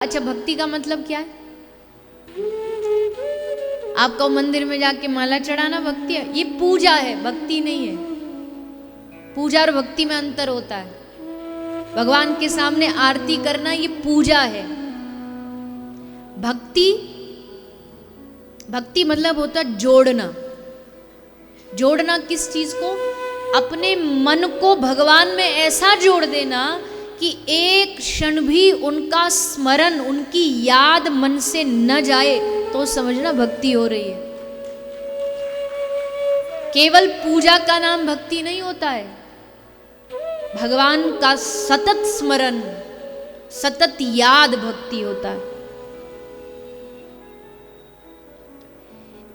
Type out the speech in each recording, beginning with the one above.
अच्छा, भक्ति का मतलब क्या है? आपको मंदिर में जाके माला चढ़ाना भक्ति है? ये पूजा है, भक्ति नहीं है। पूजा और भक्ति में अंतर होता है। भगवान के सामने आरती करना ये पूजा है। भक्ति भक्ति मतलब होता है जोड़ना। जोड़ना किस चीज को? अपने मन को भगवान में ऐसा जोड़ देना कि एक क्षण भी उनका स्मरण, उनकी याद मन से न जाए, तो समझना भक्ति हो रही है। केवल पूजा का नाम भक्ति नहीं होता है। भगवान का सतत स्मरण, सतत याद भक्ति होता है।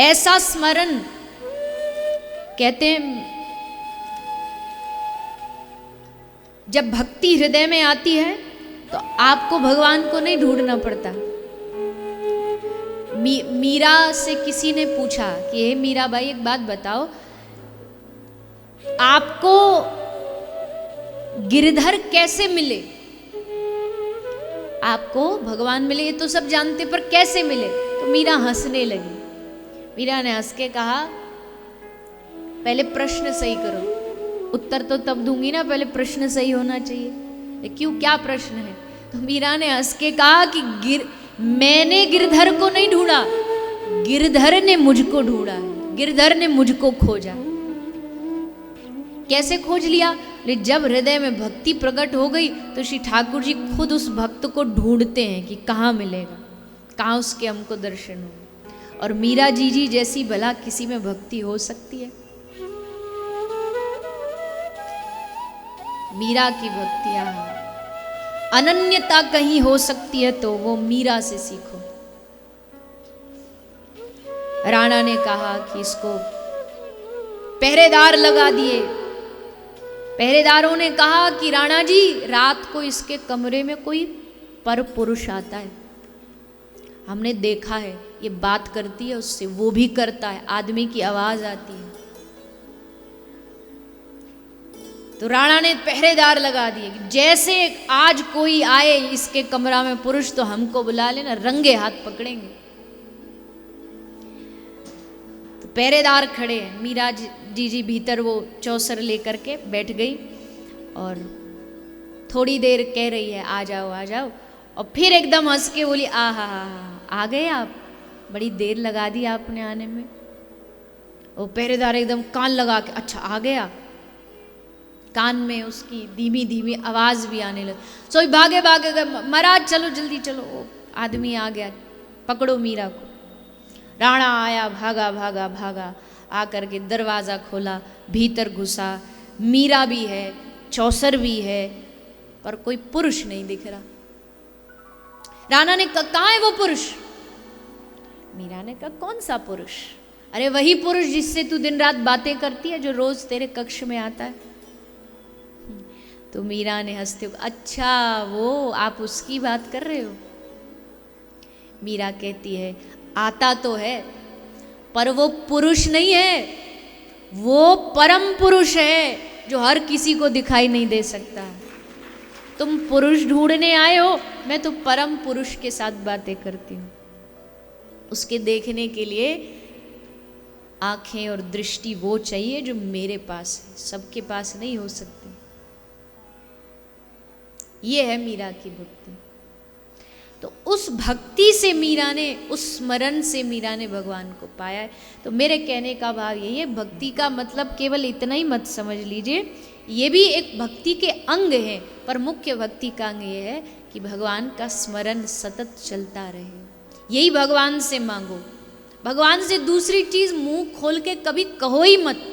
ऐसा स्मरण कहते हैं, जब भक्ति हृदय में आती है तो आपको भगवान को नहीं ढूंढना पड़ता। मीरा से किसी ने पूछा कि हे मीरा भाई, एक बात बताओ, आपको गिरधर कैसे मिले? आपको भगवान मिले ये तो सब जानते, पर कैसे मिले? तो मीरा हंसने लगी। मीरा ने हंस के कहा, पहले प्रश्न सही करो। उत्तर तो तब दूंगी ना, पहले प्रश्न सही होना चाहिए। क्यों, क्या प्रश्न है? तो मीरा ने हंस के कहा कि मैंने गिरधर को नहीं ढूंढा, गिरधर ने मुझको ढूंढा है, गिरधर ने मुझको खोजा। कैसे खोज लिया? जब हृदय में भक्ति प्रकट हो गई तो श्री ठाकुर जी खुद उस भक्त को ढूंढते हैं कि कहाँ मिलेगा, कहाँ उसके हमको दर्शन हो। और मीरा जी जैसी भला किसी में भक्ति हो सकती है? मीरा की भक्तियां अनन्यता कहीं हो सकती है तो वो मीरा से सीखो। राणा ने कहा कि इसको पहरेदार लगा दिए। पहरेदारों ने कहा कि राणा जी, रात को इसके कमरे में कोई पर पुरुष आता है, हमने देखा है, ये बात करती है उससे, वो भी करता है, आदमी की आवाज आती है। तो राणा ने पहरेदार लगा दिए कि जैसे आज कोई आए इसके कमरा में पुरुष तो हमको बुला लेना, रंगे हाथ पकड़ेंगे। तो पहरेदार खड़े हैं। मीरा जी भीतर वो चौसर लेकर के बैठ गई और थोड़ी देर कह रही है आ जाओ आ जाओ, और फिर एकदम हंस के बोली, आ गए आप, बड़ी देर लगा दी आपने आने में। वो पहरेदार एकदम कान लगा के, अच्छा आ गया। कान में उसकी धीमी धीमी आवाज भी आने लगी। सो भागे भागे गए, महाराज चलो जल्दी चलो, वो आदमी आ गया, पकड़ो मीरा को। राणा आया, भागा भागा भागा, आकर के दरवाजा खोला, भीतर घुसा। मीरा भी है, चौसर भी है, पर कोई पुरुष नहीं दिख रहा। राणा ने कहा, कहाँ है वो पुरुष? मीरा ने कहा, कौन सा पुरुष? अरे वही पुरुष जिससे तू दिन रात बातें करती है, जो रोज तेरे कक्ष में आता है। तो मीरा ने हंसते हुए, अच्छा वो आप उसकी बात कर रहे हो? मीरा कहती है, आता तो है पर वो पुरुष नहीं है, वो परम पुरुष है जो हर किसी को दिखाई नहीं दे सकता। तुम पुरुष ढूंढने आए हो, मैं तो परम पुरुष के साथ बातें करती हूँ। उसके देखने के लिए आंखें और दृष्टि वो चाहिए जो मेरे पास है, सबके पास नहीं हो सकती। ये है मीरा की भक्ति। तो उस भक्ति से मीरा ने, उस स्मरण से मीरा ने भगवान को पाया है। तो मेरे कहने का भाव यही है, भक्ति का मतलब केवल इतना ही मत समझ लीजिए, ये भी एक भक्ति के अंग है, पर मुख्य भक्ति का अंग ये है कि भगवान का स्मरण सतत चलता रहे। यही भगवान से मांगो। भगवान से दूसरी चीज मुंह खोल के कभी कहो ही मत।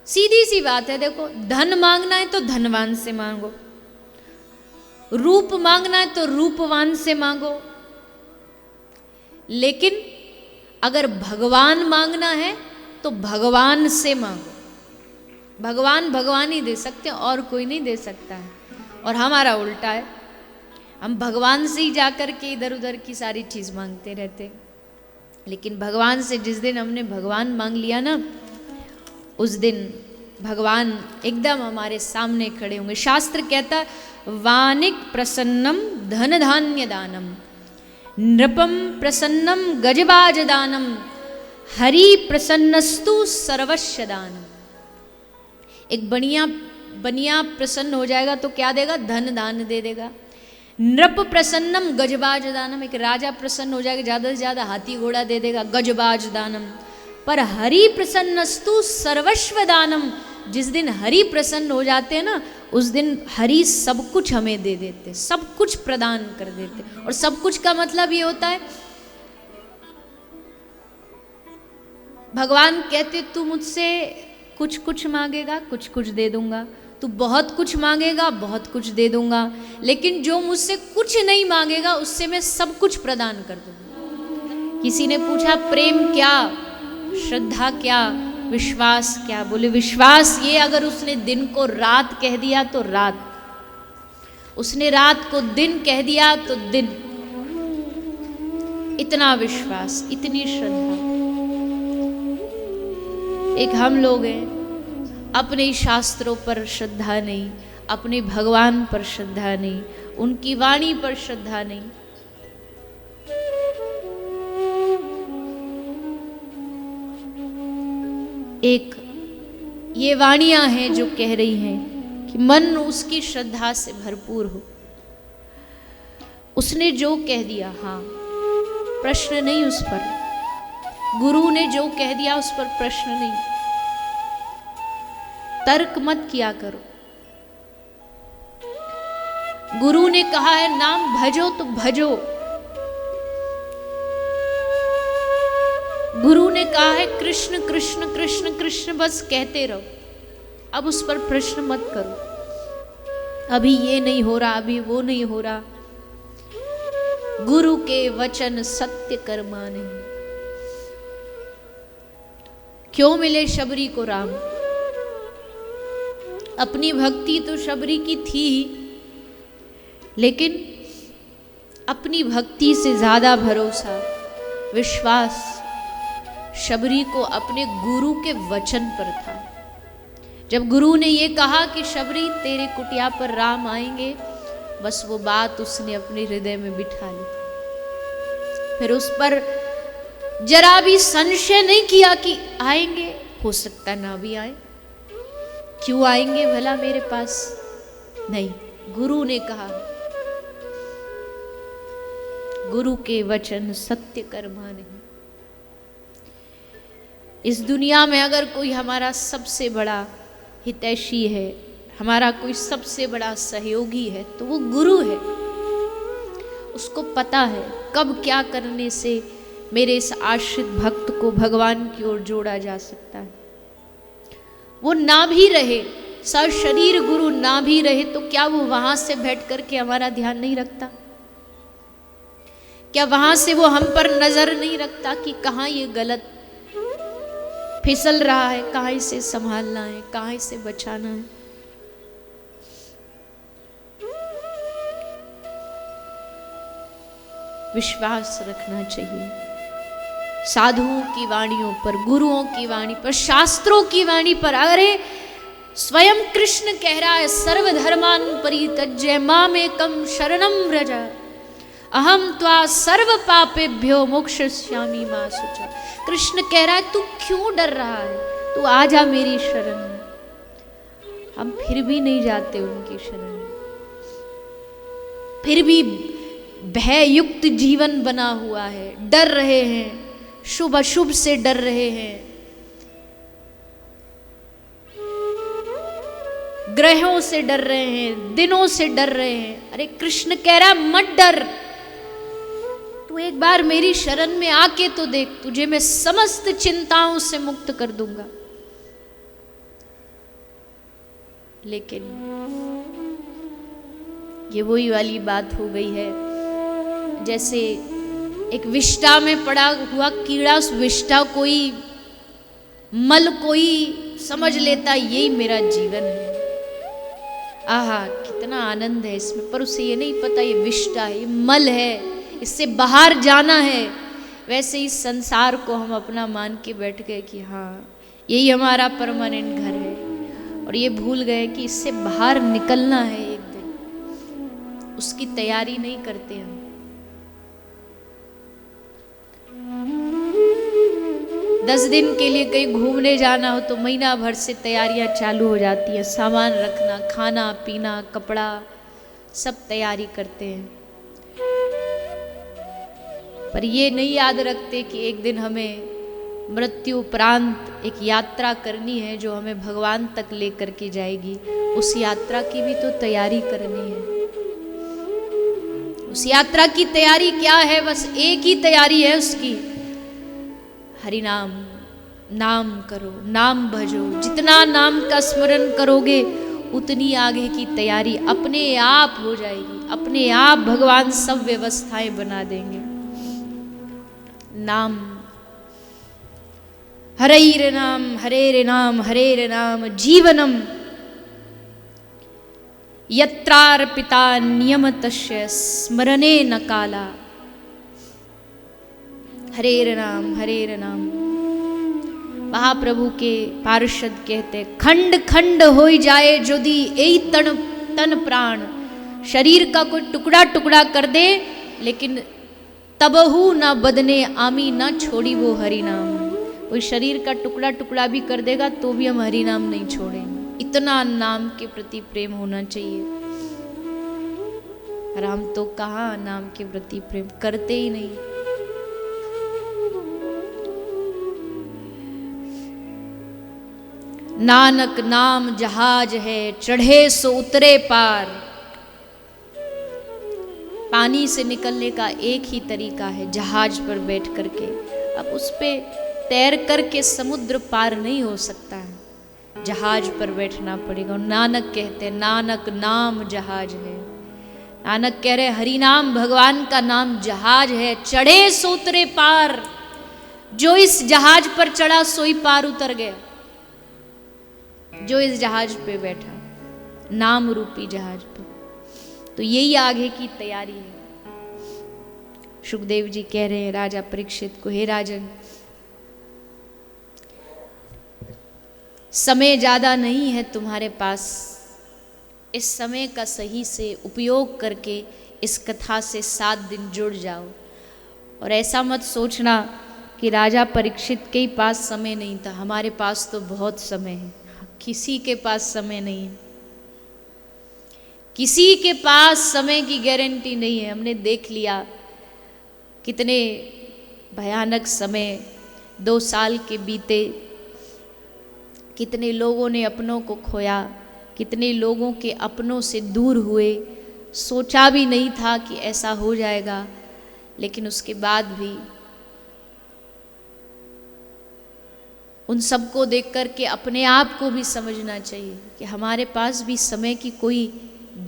सीधी सी बात है, देखो, धन मांगना है तो धनवान से मांगो, रूप मांगना है तो रूपवान से मांगो, लेकिन अगर भगवान मांगना है तो भगवान से मांगो। भगवान भगवान ही दे सकते हैं, और कोई नहीं दे सकता है। और हमारा उल्टा है, हम भगवान से ही जाकर के इधर उधर की सारी चीज मांगते रहते। लेकिन भगवान से जिस दिन हमने भगवान मांग लिया ना, उस दिन भगवान एकदम हमारे सामने खड़े होंगे। शास्त्र कहता है वानिक प्रसन्नम धन धान्य दानम, नृपम प्रसन्नम गजबाज दानम, हरि प्रसन्नस्तु सर्वस्व दानम। एक बनिया प्रसन्न हो जाएगा तो क्या देगा? धन दान दे देगा। नृप प्रसन्नम गजबाज दानम, एक राजा प्रसन्न हो जाएगा, ज्यादा से ज्यादा हाथी घोड़ा दे देगा, गजबाज दानम। पर हरि प्रसन्नस्तु सर्वस्व दानम, जिस दिन हरि प्रसन्न हो जाते हैं ना, उस दिन हरि सब कुछ हमें दे देते, सब कुछ प्रदान कर देते। और सब कुछ का मतलब ये होता है, भगवान कहते तू मुझसे कुछ कुछ मांगेगा, कुछ कुछ दे दूंगा, तू बहुत कुछ मांगेगा, बहुत कुछ दे दूंगा, लेकिन जो मुझसे कुछ नहीं मांगेगा उससे मैं सब कुछ प्रदान कर दूंगा। किसी ने पूछा प्रेम क्या, श्रद्धा क्या, विश्वास क्या? बोले विश्वास ये अगर उसने दिन को रात कह दिया तो रात, उसने रात को दिन कह दिया तो दिन। इतना विश्वास, इतनी श्रद्धा। एक हम लोग हैं, अपने शास्त्रों पर श्रद्धा नहीं, अपने भगवान पर श्रद्धा नहीं, उनकी वाणी पर श्रद्धा नहीं। एक ये वाणियां हैं जो कह रही हैं कि मन उसकी श्रद्धा से भरपूर हो। उसने जो कह दिया, हाँ, प्रश्न नहीं उस पर। गुरु ने जो कह दिया उस पर प्रश्न नहीं, तर्क मत किया करो। गुरु ने कहा है नाम भजो तो भजो, गुरु ने कहा है कृष्ण कृष्ण कृष्ण कृष्ण बस कहते रहो। अब उस पर प्रश्न मत करो, अभी ये नहीं हो रहा, अभी वो नहीं हो रहा। गुरु के वचन सत्य कर्मा नहीं। क्यों मिले शबरी को राम? अपनी भक्ति तो शबरी की थी, लेकिन अपनी भक्ति से ज्यादा भरोसा, विश्वास शबरी को अपने गुरु के वचन पर था। जब गुरु ने ये कहा कि शबरी तेरे कुटिया पर राम आएंगे, बस वो बात उसने अपने हृदय में बिठा ली। फिर उस पर जरा भी संशय नहीं किया कि आएंगे, हो सकता ना भी आए, क्यों आएंगे भला मेरे पास? नहीं, गुरु ने कहा। गुरु के वचन सत्य कर्मा नहीं। इस दुनिया में अगर कोई हमारा सबसे बड़ा हितैषी है, हमारा कोई सबसे बड़ा सहयोगी है, तो वो गुरु है। उसको पता है कब क्या करने से मेरे इस आश्रित भक्त को भगवान की ओर जोड़ा जा सकता है। वो ना भी रहे, सशरीर गुरु ना भी रहे, तो क्या वो वहां से बैठ करके हमारा ध्यान नहीं रखता? क्या वहां से वो हम पर नजर नहीं रखता कि कहाँ ये गलत फिसल रहा है, कहाँ इसे संभालना है, कहाँ इसे बचाना है? विश्वास रखना चाहिए साधुओं की वाणियों पर, गुरुओं की वाणी पर, शास्त्रों की वाणी पर। अरे स्वयं कृष्ण कह रहा है सर्वधर्मान परित्यज्य मामेकं शरणं व्रज अहम त्वा सर्व पापेभ्यो मोक्षयिष्यामि मा शुचा। कृष्ण कह रहा है तू क्यों डर रहा है, तू आ जा मेरी शरण में। हम फिर भी नहीं जाते उनकी शरण में, फिर भी भय युक्त जीवन बना हुआ है, डर रहे हैं, शुभ अशुभ से डर रहे हैं, ग्रहों से डर रहे हैं, दिनों से डर रहे हैं। अरे कृष्ण कह रहा है मत डर, तू एक बार मेरी शरण में आके तो देख, तुझे मैं समस्त चिंताओं से मुक्त कर दूंगा। लेकिन ये वही वाली बात हो गई है, जैसे एक विष्ठा में पड़ा हुआ कीड़ा, उस विष्ठा कोई मल कोई समझ लेता यही मेरा जीवन है, आहा कितना आनंद है इसमें, पर उसे ये नहीं पता ये विष्ठा है, ये मल है, इससे बाहर जाना है। वैसे इस संसार को हम अपना मान के बैठ गए कि हाँ यही हमारा परमानेंट घर है, और ये भूल गए कि इससे बाहर निकलना है एक दिन, उसकी तैयारी नहीं करते हम। दस दिन के लिए कहीं घूमने जाना हो तो महीना भर से तैयारियां चालू हो जाती हैं, सामान रखना, खाना पीना, कपड़ा, सब तैयारी करते हैं। पर ये नहीं याद रखते कि एक दिन हमें मृत्यु उपरांत एक यात्रा करनी है जो हमें भगवान तक लेकर के जाएगी। उस यात्रा की भी तो तैयारी करनी है। उस यात्रा की तैयारी क्या है? बस एक ही तैयारी है उसकी, हरि नाम, नाम करो, नाम भजो। जितना नाम का स्मरण करोगे उतनी आगे की तैयारी अपने आप हो जाएगी। अपने आप भगवान सब व्यवस्थाएं बना देंगे। नाम, हरे नाम हरे नाम जीवनम यत्रार्पिता नियमतस्य स्मरणे न काला। हरे नाम। महाप्रभु के पार्षद कहते, खंड खंड हो जाए यदि यही तन प्राण, शरीर का कोई टुकड़ा टुकड़ा कर दे लेकिन तबहू ना बदने आमी ना छोड़ी वो हरि नाम। कोई शरीर का टुकड़ा टुकड़ा भी कर देगा तो भी हम हरि नाम नहीं छोड़ेंगे। इतना नाम के प्रति प्रेम होना चाहिए। और हम तो कहाँ नाम के प्रति प्रेम करते ही नहीं। नानक नाम जहाज है, चढ़े सो उतरे पार। पानी से निकलने का एक ही तरीका है, जहाज पर बैठ करके। अब उस पे तैर करके समुद्र पार नहीं हो सकता है, जहाज पर बैठना पड़ेगा। नानक कहते हैं, नानक नाम जहाज है। नानक कह रहे हरि नाम भगवान का नाम जहाज है, चढ़े सो उतरे पार। जो इस जहाज पर चढ़ा सोई पार उतर गया। जो इस जहाज पे बैठा, नाम रूपी जहाज पे। तो यही आगे की तैयारी है। सुखदेव जी कह रहे हैं राजा परीक्षित को, हे राजन, समय ज्यादा नहीं है तुम्हारे पास। इस समय का सही से उपयोग करके इस कथा से 7 दिन जुड़ जाओ। और ऐसा मत सोचना कि राजा परीक्षित के ही पास समय नहीं था। हमारे पास तो बहुत समय है। किसी के पास समय नहीं है। किसी के पास समय की गारंटी नहीं है। हमने देख लिया कितने भयानक समय 2 साल के बीते। कितने लोगों ने अपनों को खोया, कितने लोगों के अपनों से दूर हुए। सोचा भी नहीं था कि ऐसा हो जाएगा, लेकिन उसके बाद भी उन सबको देख कर के अपने आप को भी समझना चाहिए कि हमारे पास भी समय की कोई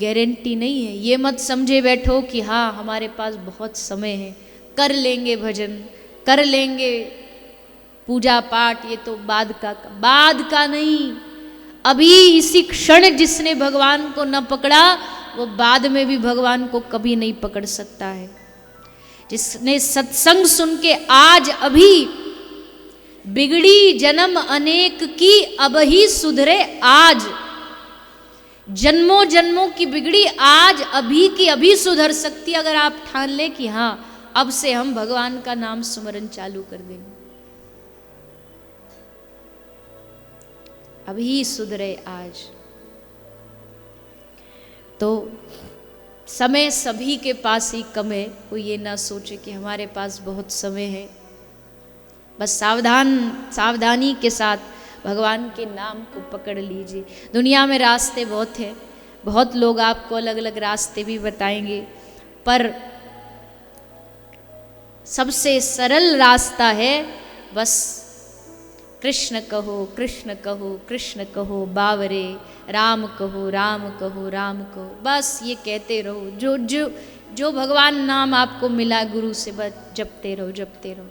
गारंटी नहीं है। ये मत समझे बैठो कि हाँ हमारे पास बहुत समय है, कर लेंगे भजन, कर लेंगे पूजा पाठ, ये तो बाद का नहीं। अभी इसी क्षण जिसने भगवान को न पकड़ा वो बाद में भी भगवान को कभी नहीं पकड़ सकता है। जिसने सत्संग सुन के आज अभी बिगड़ी जन्म अनेक की अब ही सुधरे आज। जन्मों जन्मों की बिगड़ी आज अभी की अभी सुधर सकती है अगर आप ठान ले कि हाँ अब से हम भगवान का नाम सुमरन चालू कर देंगे। अभी सुधरे आज। तो समय सभी के पास ही कम है। कोई ये ना सोचे कि हमारे पास बहुत समय है। बस सावधानी के साथ भगवान के नाम को पकड़ लीजिए। दुनिया में रास्ते बहुत हैं, बहुत लोग आपको अलग अलग रास्ते भी बताएंगे, पर सबसे सरल रास्ता है बस कृष्ण कहो, कृष्ण कहो, कृष्ण कहो बावरे, राम कहो, राम कहो, राम कहो। बस ये कहते रहो। जो भगवान नाम आपको मिला गुरु से, बस जपते रहो, जपते रहो।